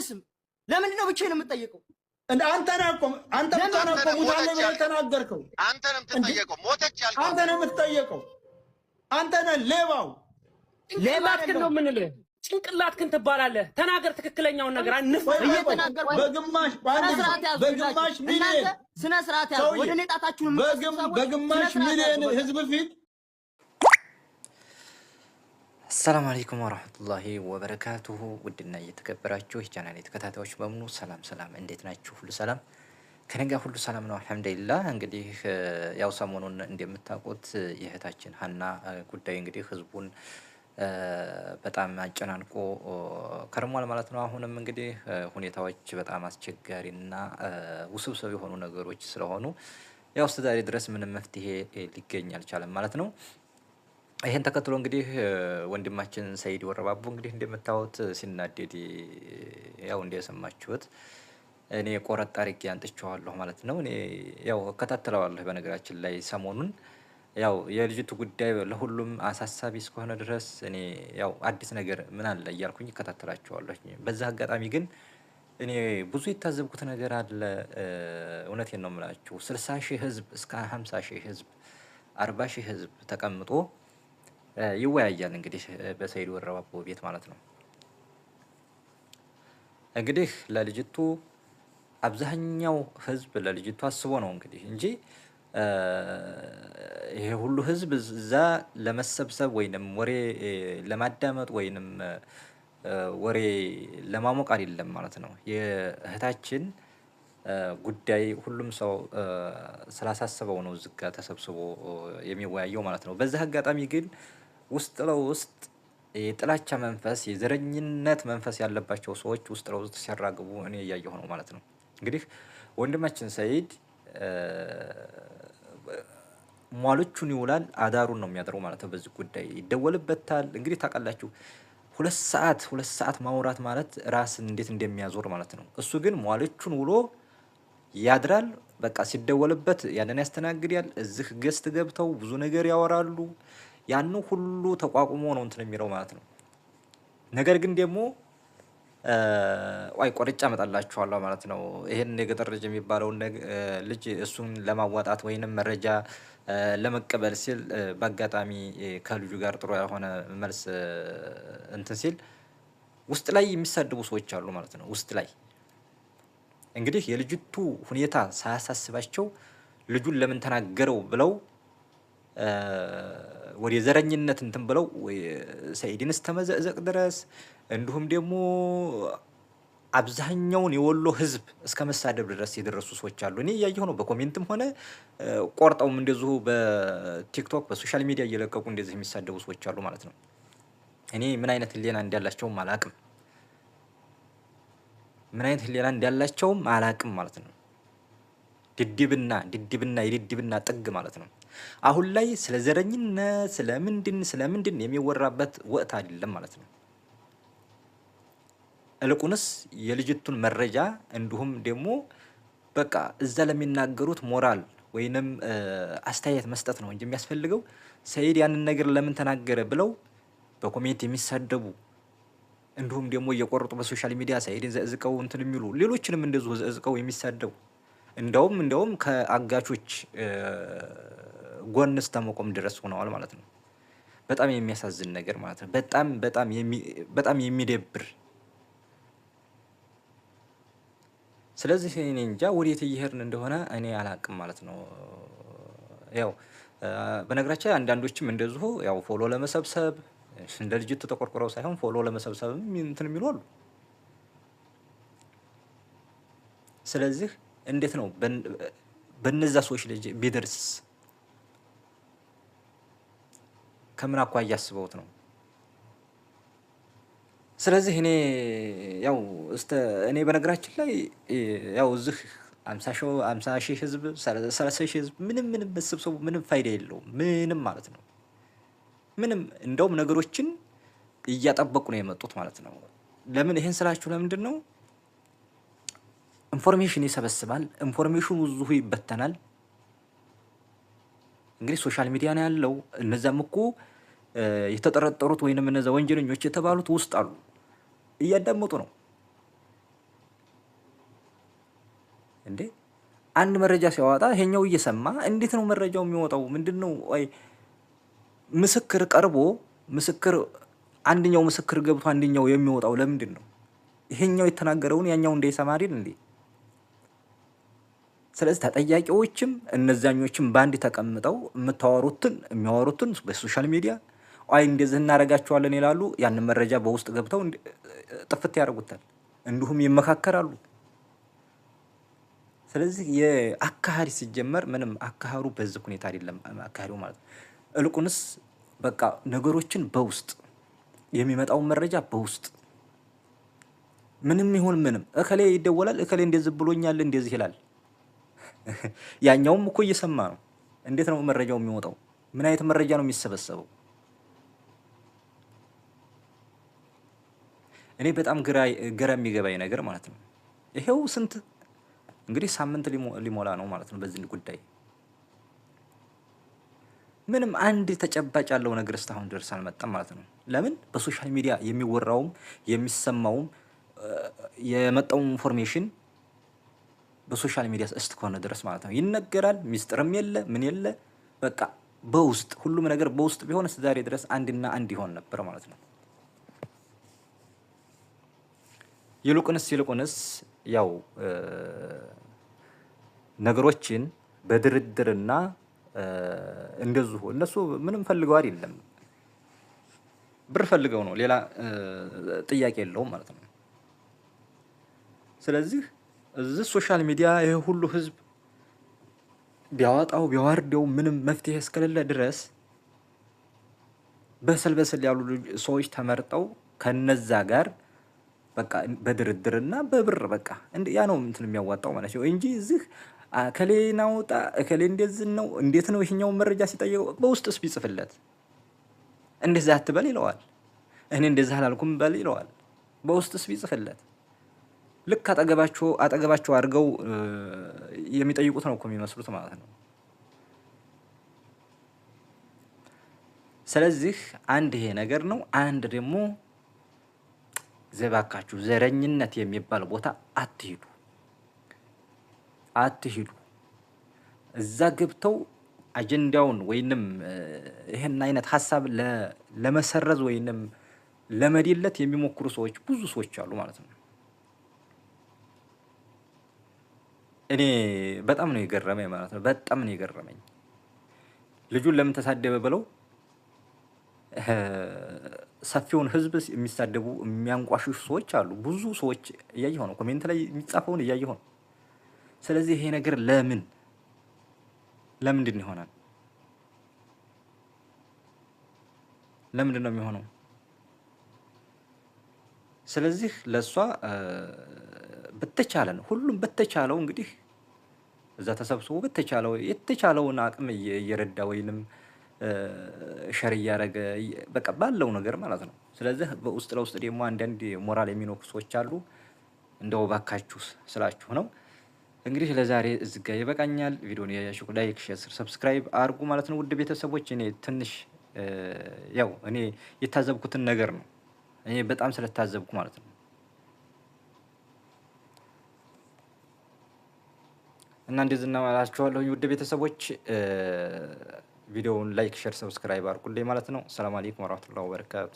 አትመልስም? ለምንድን ነው ብቻዬን የምትጠየቀው? እንደ አንተ ብቻ ነው እኮ ሙታለህ ብለህ ተናገርከው። አንተ ነው የምትጠየቀው። ሞተች ያልከው አንተ ነው የምትጠየቀው። አንተ ነህ ሌባው። ሌባትክን ነው የምንልህ። ጭንቅላትክን ትባላለህ። ተናገር ትክክለኛውን ነገር። እየተናገርኩ በግማሽ ሚሊዮን ስነ ስርዓት ያዙ። ወደ እኔ ጣታችሁን በግማሽ ሚሊዮን ህዝብ ፊት። አሰላሙ አለይኩም ወራህመቱላሂ ወበረካቱሁ። ውድና እየተከበራችሁ የቻናሌ ተከታታዮች በሙሉ ሰላም፣ እንዴት ናችሁ? ሁሉ ሰላም ከኔ ጋር ሁሉ ሰላም ነው አልሐምዱሊላህ። እንግዲህ ያው ሰሞኑን እንደምታውቁት የእህታችን ሀና ጉዳይ እንግዲህ ህዝቡን በጣም አጨናንቆ ከርሟል ማለት ነው። አሁንም እንግዲህ ሁኔታዎች በጣም አስቸጋሪና ውስብስብ የሆኑ ነገሮች ስለሆኑ ያው እስከ ዛሬ ድረስ ምንም መፍትሄ ሊገኝ አልቻለም ማለት ነው። ይሄን ተከትሎ እንግዲህ ወንድማችን ሰይድ ወረባቦ እንግዲህ እንደምታዩት ሲናደድ ያው እንደሰማችሁት እኔ ቆረጥ አድርጌ አንጥቼዋለሁ ማለት ነው። እኔ ያው እከታተለዋለሁ በነገራችን ላይ ሰሞኑን ያው የልጅቱ ጉዳይ ለሁሉም አሳሳቢ እስከሆነ ድረስ እኔ ያው አዲስ ነገር ምን አለ እያልኩኝ እከታተላቸዋለሁ። በዛ አጋጣሚ ግን እኔ ብዙ የታዘብኩት ነገር አለ። እውነቴን ነው የምላችሁ 60,000 ህዝብ እስከ 50,000 ህዝብ 40,000 ህዝብ ተቀምጦ ይወያያል እንግዲህ በሰይድ ወረባቦ ቤት ማለት ነው። እንግዲህ ለልጅቱ አብዛኛው ህዝብ ለልጅቱ አስቦ ነው እንግዲህ እንጂ ይሄ ሁሉ ህዝብ እዛ ለመሰብሰብ ወይንም ወሬ ለማዳመጥ ወይንም ወሬ ለማሞቅ አይደለም ማለት ነው። የእህታችን ጉዳይ ሁሉም ሰው ስላሳሰበው ነው እዚህ ጋር ተሰብስቦ የሚወያየው ማለት ነው። በዛ አጋጣሚ ግን ውስጥ ለውስጥ የጥላቻ መንፈስ የዘረኝነት መንፈስ ያለባቸው ሰዎች ውስጥ ለውስጥ ሲያራግቡ እኔ እያየሁ ነው ማለት ነው። እንግዲህ ወንድማችን ሰይድ ሟሎቹን ይውላል አዳሩን ነው የሚያደርገው ማለት ነው። በዚህ ጉዳይ ይደወልበታል። እንግዲህ ታውቃላችሁ 2 ሰዓት ማውራት ማለት ራስን እንዴት እንደሚያዞር ማለት ነው። እሱ ግን ሟሎቹን ውሎ ያድራል። በቃ ሲደወልበት ያንን ያስተናግዳል። እዚህ ገስት ገብተው ብዙ ነገር ያወራሉ። ያን ሁሉ ተቋቁሞ ነው እንትን የሚለው ማለት ነው። ነገር ግን ደግሞ ቆርጫ አመጣላችኋለሁ ማለት ነው። ይሄን የገጠር ልጅ የሚባለውን ልጅ እሱን ለማዋጣት ወይንም መረጃ ለመቀበል ሲል በአጋጣሚ ከልጁ ጋር ጥሩ የሆነ መልስ እንትን ሲል ውስጥ ላይ የሚሳደቡ ሰዎች አሉ ማለት ነው። ውስጥ ላይ እንግዲህ የልጅቱ ሁኔታ ሳያሳስባቸው ልጁን ለምን ተናገረው ብለው ወደ ዘረኝነት እንትን ብለው ሰይድን እስከመዘቅዘቅ ድረስ እንዲሁም ደግሞ አብዛኛውን የወሎ ህዝብ እስከ መሳደብ ድረስ የደረሱ ሰዎች አሉ። እኔ እያየሁ ነው። በኮሜንትም ሆነ ቆርጠውም እንደዚሁ በቲክቶክ በሶሻል ሚዲያ እየለቀቁ እንደዚህ የሚሳደቡ ሰዎች አሉ ማለት ነው። እኔ ምን አይነት ህሊና እንዳላቸውም አላቅም ማለት ነው። ድድብና ጥግ ማለት ነው። አሁን ላይ ስለ ዘረኝነት ስለምንድን የሚወራበት ወቅት አይደለም ማለት ነው። እልቁንስ የልጅቱን መረጃ እንዲሁም ደግሞ በቃ እዛ ለሚናገሩት ሞራል ወይንም አስተያየት መስጠት ነው እንጂ የሚያስፈልገው ሰይድ ያንን ነገር ለምን ተናገረ ብለው በኮሜንት የሚሳደቡ እንዲሁም ደግሞ እየቆረጡ በሶሻል ሚዲያ ሰይድን ዘዝቀው እንትን የሚሉ ሌሎችንም እንደዚሁ ዘዝቀው የሚሳደቡ እንደውም ከአጋቾች ጎን እስከመቆም ድረስ ሆነዋል ማለት ነው። በጣም የሚያሳዝን ነገር ማለት ነው። በጣም የሚደብር። ስለዚህ እኔ እንጃ ወዴት እየሄድን እንደሆነ እኔ አላቅም ማለት ነው። ያው በነገራችን አንዳንዶችም እንደዚሁ ያው ፎሎ ለመሰብሰብ እንደ ልጅቱ ተቆርቆረው ሳይሆን ፎሎ ለመሰብሰብ እንትን የሚሉ አሉ። ስለዚህ እንዴት ነው በነዛ ሰዎች ልጅ ቢደርስ ከምን አኳያ አስበውት ነው? ስለዚህ እኔ በነገራችን ላይ ያው እዚህ 50,000 ህዝብ 30,000 ህዝብ ምንም መሰብሰቡ ምንም ፋይዳ የለውም ምንም ማለት ነው። ምንም እንደውም ነገሮችን እያጠበቁ ነው የመጡት ማለት ነው። ለምን ይሄን ስላችሁ ለምንድን ነው? ኢንፎርሜሽን ይሰበስባል። ኢንፎርሜሽኑ እዚሁ ይበተናል። እንግዲህ ሶሻል ሚዲያ ነው ያለው። እነዛም እኮ የተጠረጠሩት ወይንም እነዛ ወንጀለኞች የተባሉት ውስጥ አሉ፣ እያዳመጡ ነው። አንድ መረጃ ሲያወጣ ይሄኛው እየሰማ እንዴት ነው መረጃው የሚወጣው? ምንድነው? ወይ ምስክር ቀርቦ ምስክር አንደኛው ምስክር ገብቶ አንደኛው የሚወጣው ለምንድን ነው? ይሄኛው የተናገረውን ያኛው እንዳይሰማ አይደል እንዴ? ስለዚህ ተጠያቂዎችም እነዛኞችም ባንድ ተቀምጠው የሚያወሩትን በሶሻል ሚዲያ አይ እንደዚህ እናረጋቸዋለን ይላሉ። ያንን መረጃ በውስጥ ገብተው ጥፍት ያደርጉታል። እንዲሁም ይመካከራሉ። ስለዚህ የአካሃሪ ሲጀመር ምንም አካሃሩ በዚህ ሁኔታ አይደለም አካሃሪው ማለት ነው። እልቁንስ በቃ ነገሮችን በውስጥ የሚመጣው መረጃ በውስጥ ምንም ይሁን ምንም እከሌ ይደወላል፣ እከሌ እንደዚህ ብሎኛል፣ እንደዚህ ይላል። ያኛውም እኮ እየሰማ ነው። እንዴት ነው መረጃው የሚወጣው? ምን አይነት መረጃ ነው የሚሰበሰበው? እኔ በጣም ግራ የሚገባኝ ነገር ማለት ነው ይሄው ስንት እንግዲህ ሳምንት ሊሞላ ነው ማለት ነው በዚህ ጉዳይ ምንም አንድ ተጨባጭ ያለው ነገር እስካሁን ድረስ አልመጣም ማለት ነው። ለምን በሶሻል ሚዲያ የሚወራውም የሚሰማውም የመጣው ኢንፎርሜሽን በሶሻል ሚዲያ እስከሆነ ድረስ ማለት ነው ይነገራል። ሚስጥርም የለ ምን የለ በቃ በውስጥ ሁሉም ነገር በውስጥ ቢሆንስ ዛሬ ድረስ አንድና አንድ ይሆን ነበር ማለት ነው። ይልቁንስ ያው ነገሮችን በድርድርና እንደዚሁ እነሱ ምንም ፈልገው አይደለም፣ ብር ፈልገው ነው። ሌላ ጥያቄ የለውም ማለት ነው። ስለዚህ እዚህ ሶሻል ሚዲያ ይሄ ሁሉ ህዝብ ቢያወጣው ቢያወርደው ምንም መፍትሄ እስከሌለ ድረስ በሰል ያሉ ሰዎች ተመርጠው ከነዛ ጋር በቃ በድርድርና በብር በቃ ያ ነው እንትን የሚያዋጣው ማለት ነው እንጂ እዚህ እከሌን አውጣ እከሌ እንደዚህ ነው እንዴት ነው ይሄኛው መረጃ ሲጠየቀው በውስጥስ ቢጽፍለት እንደዛ አትበል ይለዋል። እኔ እንደዛ አላልኩም በል ይለዋል። በውስጥስ ቢጽፍለት ልክ አጠገባቸው አድርገው የሚጠይቁት ነው እኮ የሚመስሉት ማለት ነው። ስለዚህ አንድ ይሄ ነገር ነው። አንድ ደግሞ ዘባካችሁ ዘረኝነት የሚባል ቦታ አትሂዱ። እዛ ገብተው አጀንዳውን ወይንም ይሄን አይነት ሐሳብ ለመሰረዝ ወይንም ለመዲለት የሚሞክሩ ሰዎች ብዙ ሰዎች አሉ ማለት ነው። እኔ በጣም ነው የገረመኝ ማለት ነው። በጣም ነው የገረመኝ። ልጁን ለምን ተሳደበ ብለው ሰፊውን ህዝብ የሚሳደቡ የሚያንቋሽሹ ሰዎች አሉ። ብዙ ሰዎች እያየሁ ነው፣ ኮሜንት ላይ የሚጻፈውን እያየሁ ነው። ስለዚህ ይሄ ነገር ለምንድን ይሆናል? ለምንድን ነው የሚሆነው? ስለዚህ ለሷ በተቻለን ሁሉም በተቻለው እንግዲህ እዛ ተሰብስቦ የተቻለውን አቅም እየረዳ ወይንም ሸር እያደረገ በቃ ባለው ነገር ማለት ነው። ስለዚህ በውስጥ ለውስጥ ደግሞ አንዳንድ ሞራል የሚኖሩ ሰዎች አሉ። እንደው ባካችሁ ስላችሁ ነው። እንግዲህ ለዛሬ እዚህ ጋር ይበቃኛል። ቪዲዮውን ያያችሁ ላይክ፣ ሼር፣ ሰብስክራይብ አድርጉ ማለት ነው። ውድ ቤተሰቦች እኔ ትንሽ ያው እኔ የታዘብኩትን ነገር ነው እኔ በጣም ስለታዘብኩ ማለት ነው። እና እንደዚህ እናላችኋለሁ ውድ ቤተሰቦች። ቪዲዮውን ላይክ፣ ሼር፣ ሰብስክራይብ አድርጉልኝ ማለት ነው። ሰላም አለይኩም ወራህመቱላሂ ወበረካቱ።